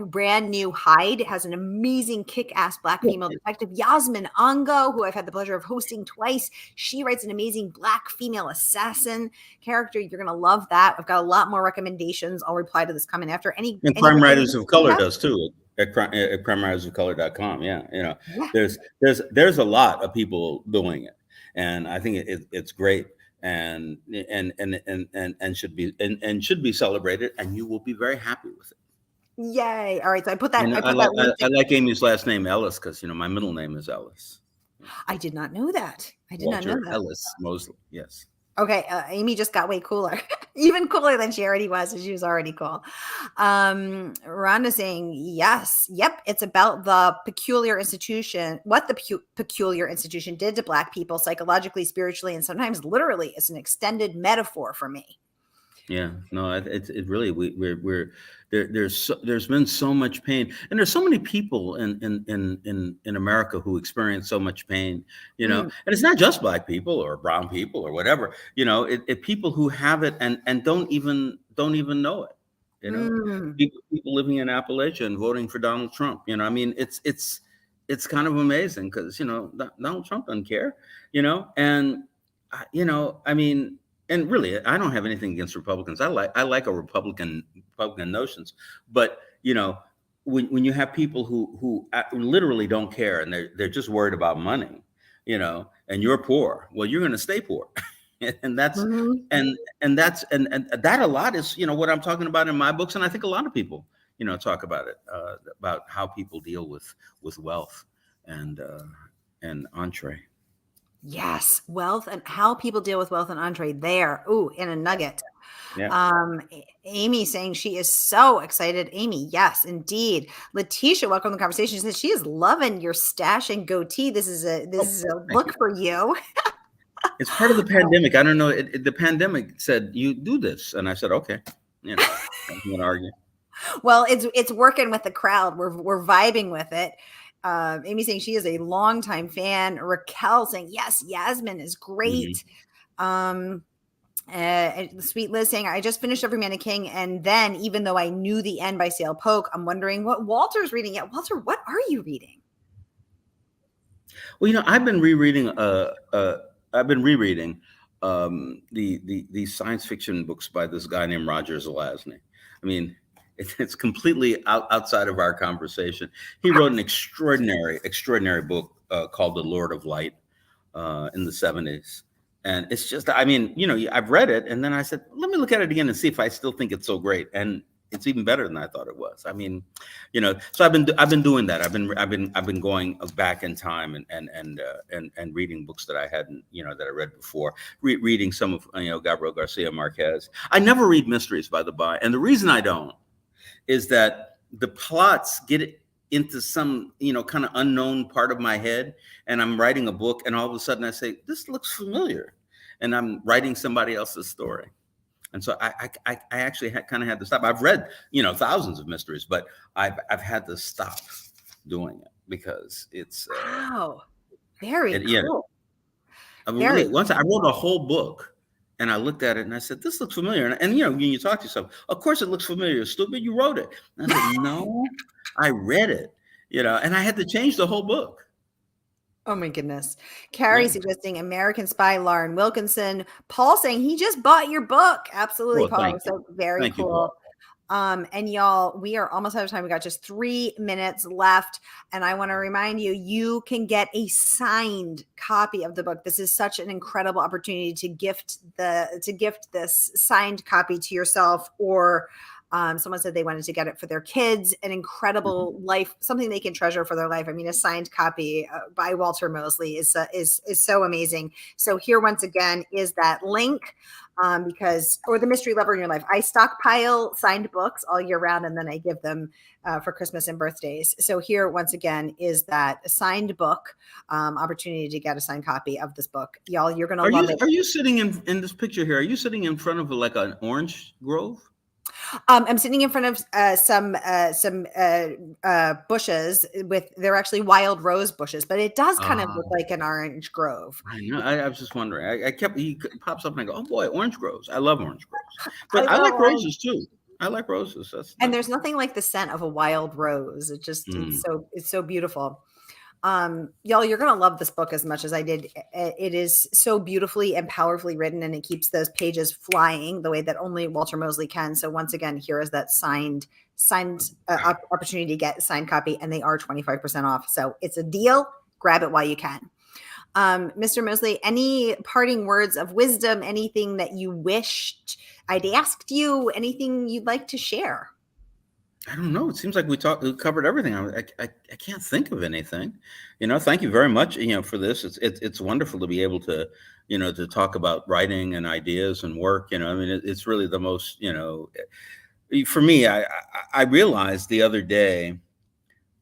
brand new Hyde has an amazing kick-ass Black female detective. Yasmin Ango, who I've had the pleasure of hosting twice. She writes an amazing Black female assassin character. You're going to love that. I've got a lot more recommendations. I'll reply to this comment after. And Crime Writers of Color does too. At crimewritersofcolor.com. There's a lot of people doing it. And I think it's great and should be celebrated, and you will be very happy with it. Yay! All right, so I put that. I like Amy's last name Ellis because my middle name is Ellis. I did not know that. Walter Ellis Mosley. Yes. Okay, Amy just got way cooler, even cooler than she already was, and she was already cool. Rhonda saying, yes, yep, it's about the peculiar institution, what the peculiar institution did to Black people psychologically, spiritually, and sometimes literally. It's an extended metaphor for me. Yeah, no, it really there's been so much pain, and there's so many people in America who experience so much pain, and it's not just Black people or brown people or whatever, it people who have it and don't even know it, people living in Appalachia and voting for Donald Trump, I mean, it's kind of amazing because Donald Trump doesn't care, and I mean. And really, I don't have anything against Republicans. I like a Republican notions, but when you have people who literally don't care and they're just worried about money, and you're poor, well, you're going to stay poor, and that's and that a lot is what I'm talking about in my books, and I think a lot of people talk about it about how people deal with wealth and entree. Yes, wealth and how people deal with wealth and entree there. Ooh, in a nugget. Yeah. Amy saying she is so excited. Amy, yes, indeed. Letitia, welcome to the conversation. She says she is loving your stash and goatee. This is a look for you. It's part of the pandemic. I don't know. The pandemic said you do this, and I said okay. I'm going to argue. Well, it's working with the crowd. We're vibing with it. Amy saying she is a longtime fan. Raquel saying, yes, Yasmin is great. Sweet Liz saying, I just finished Every Man a King. And then even though I knew the end by Sale Polk, I'm wondering what Walter's reading yet. Walter, what are you reading? Well, I've been rereading the science fiction books by this guy named Roger Zelazny. I mean, it's completely outside of our conversation. He wrote an extraordinary book called The Lord of Light in the 70s. And it's just, I mean, I've read it and then I said, let me look at it again and see if I still think it's so great. And it's even better than I thought it was. I mean, so I've been doing that. I've been going back in time and reading books that I hadn't, that I read before, reading some of, Gabriel Garcia Marquez. I never read mysteries, by the by. And the reason I don't is that the plots get into some, kind of unknown part of my head, and I'm writing a book, and all of a sudden I say, this looks familiar, and I'm writing somebody else's story. And so I actually kind of had to stop. I've read, thousands of mysteries, but I've had to stop doing it because it's wow, very cool. Once I wrote a whole book. And I looked at it and I said, this looks familiar. And when you talk to yourself, of course it looks familiar. Stupid, you wrote it. And I said, no, I read it, and I had to change the whole book. Oh my goodness. Carrie suggesting American Spy, Lauren Wilkinson. Paul saying he just bought your book. Absolutely, Paul. So very cool. And y'all, we are almost out of time. We got just 3 minutes left. And I want to remind you, you can get a signed copy of the book. This is such an incredible opportunity to gift this signed copy to yourself or Someone said they wanted to get it for their kids, an incredible life, something they can treasure for their life. I mean, a signed copy by Walter Mosley is so amazing. So here once again is that link. Or the mystery lover in your life. I stockpile signed books all year round, and then I give them for Christmas and birthdays. So here, once again, is that signed book opportunity to get a signed copy of this book. Y'all, you're going to love it. Are you sitting in this picture here? Are you sitting in front of like an orange grove? I'm sitting in front of some bushes they're actually wild rose bushes, but it does kind of look like an orange grove. I know. I was just wondering. He pops up and I go, oh boy, orange groves. I love orange groves, but I like roses too. I like roses. And there's nothing like the scent of a wild rose. It just it's so beautiful. Y'all, you're going to love this book as much as I did. It is so beautifully and powerfully written, and it keeps those pages flying the way that only Walter Mosley can. So once again, here is that signed opportunity to get a signed copy, and they are 25% off. So it's a deal. Grab it while you can. Mr. Mosley, any parting words of wisdom, anything that you wished I'd asked you, anything you'd like to share? I don't know. It seems like we covered everything. I can't think of anything. Thank you very much. For this. It's wonderful to be able to, to talk about writing and ideas and work. I mean, it's really the most. For me, I realized the other day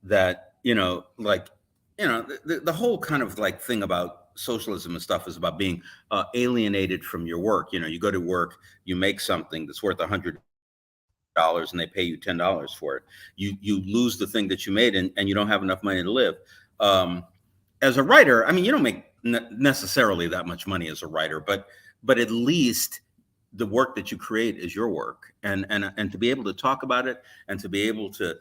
that the whole kind of like thing about socialism and stuff is about being alienated from your work. You go to work, you make something that's worth $100. And they pay you $10 for it. You lose the thing that you made, and you don't have enough money to live. As a writer, I mean, you don't make necessarily that much money as a writer, but at least the work that you create is your work, and to be able to talk about it and to be able to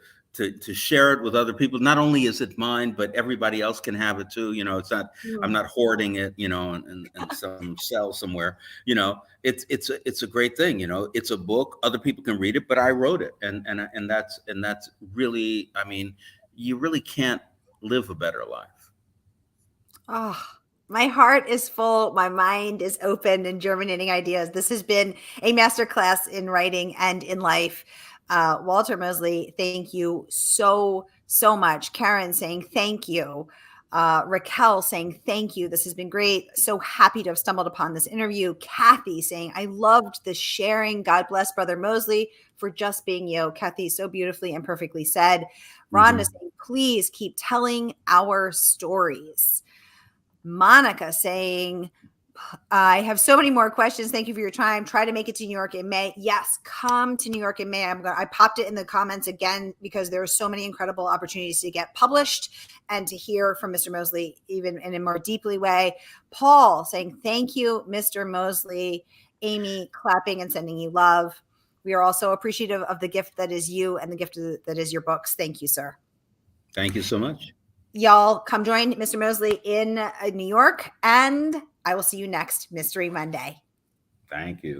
share it with other people. Not only is it mine, but everybody else can have it too. It's not, I'm not hoarding it, in some cell somewhere. It's a great thing. It's a book. Other people can read it, but I wrote it, and that's really, I mean, you really can't live a better life. Oh, my heart is full. My mind is open and germinating ideas. This has been a masterclass in writing and in life. Walter Mosley, thank you so much. Karen saying thank you. Raquel saying thank you. This has been great. So happy to have stumbled upon this interview. Kathy saying, I loved the sharing. God bless Brother Mosley for just being you. Kathy, so beautifully and perfectly said. Rhonda saying, please keep telling our stories. Monica saying, I have so many more questions. Thank you for your time. Try to make it to New York in May. Yes, come to New York in May. I popped it in the comments again because there are so many incredible opportunities to get published and to hear from Mr. Mosley even in a more deeply way. Paul saying, thank you, Mr. Mosley. Amy clapping and sending you love. We are also appreciative of the gift that is you and the gift that is your books. Thank you, sir. Thank you so much. Y'all come join Mr. Mosley in New York, and I will see you next Mystery Monday. Thank you.